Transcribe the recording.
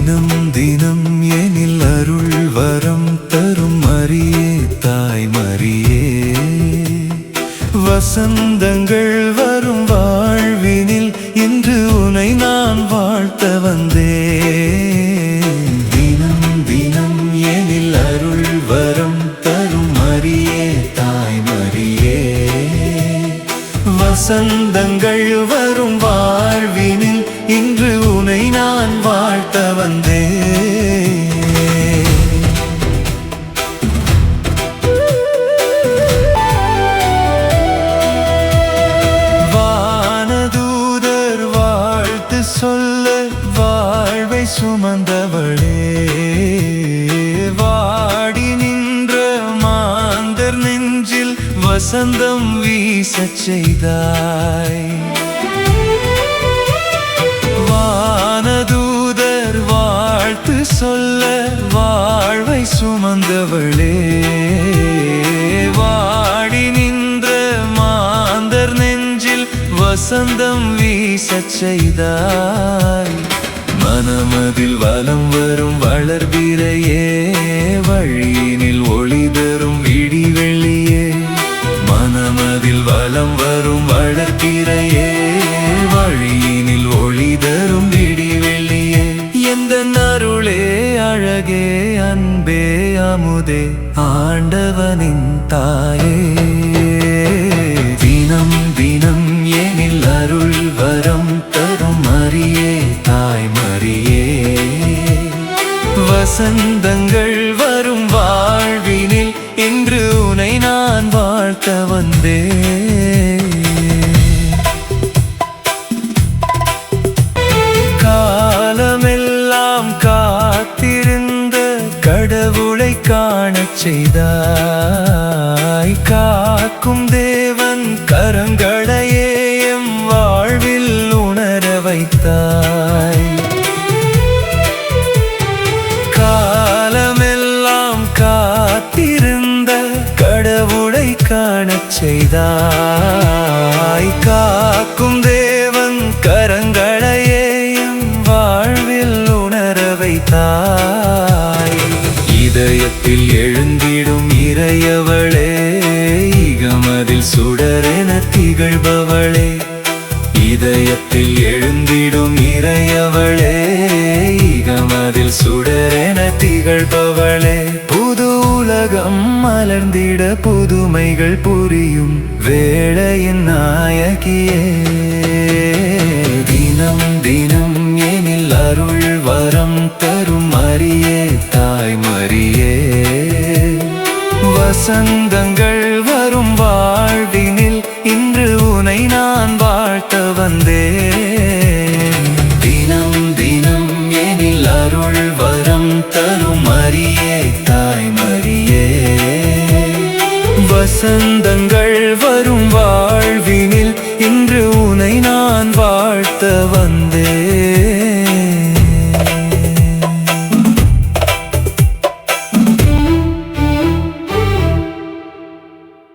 தினம் தினம் எனில் அருள் வரம் தரும் மரியே தாய் மரியே வசந்தங்கள் வரும் வாழ்வினில் இன்று உனை நான் வாழ்த்த வந்தேன் தினம் தினம் எனில் அருள் வரம் தரும் மரியே தாய் மரியே வசந்தங்கள் வரும் வாழ்வினில் இன்று உனை நான் வாழ்த்த வந்தேன் வானதூதர் வாழ்த்து சொல்ல வாழ்வை சுமந்தவளே வாடி நின்ற மாந்தர் நெஞ்சில் வசந்தம் வீசச் செய்தாய் வானதூதர் வாழ்த்து சொல்ல வாழ்வை சுமந்தவளே வாடி நின்ற மாந்தர் நெஞ்சில் வசந்தம் வீசச் செய்தாய் மனமதில் வலம் வரும் வளர்பிறையே வழியினில் ஒளி தரும் விடிவெள்ளியே மனமதில் வலம் வரும் வளர்பிறையே வழியினில் ஒளி தரும் விடிவெள்ளியே எந்த அருளே அழகே அன்பே அமுதே ஆண்டவனின் தாயே தினம் தினம் எனில் அருள் வரம் தரும் மரியே தாய் மரியே வசந்தங்கள் வரும் வாழ்வினில் இன்று உனை நான் வாழ்த்த வந்தேன் காலமெல்லாம் காத்திருந்த கடவுளை காணச் செய்தாய் காக்கும் தேவன் கரங்களையே எம் வாழ்வில் உணர வைத்தாய் காலமெல்லாம் காத்திருந்த கடவுளை காணச் செய்தாய் காக்கும் தேவன் கரங்களையே எம் வாழ்வில் உணர வைத்தாய் இதயத்தில் எழுந்திடும் இறையவளே இகமதில் சுடரென திகழ்பவளே இதயத்தில் எழுந்திடும் இறையவளே இகமதில் சுடரென திகழ்பவளே புது உலகம் மலர்ந்திட புதுமைகள் புரியும் வேளையின் நாயகியே தினம் தினம் எனில் அருள் வரம் தரும் மரியே தாய் மரியே வசந்தங்கள் வரும் வாழ்வினில் இன்று உனை நான் வாழ்த்த வந்தேன் தினம் தினம் எனில் அருள் வரம் தரும் மரியே தாய் மரியே வசந்தங்கள் வரும் வாழ்வினில் இன்று உனை நான் வாழ்த்த வந்தேன்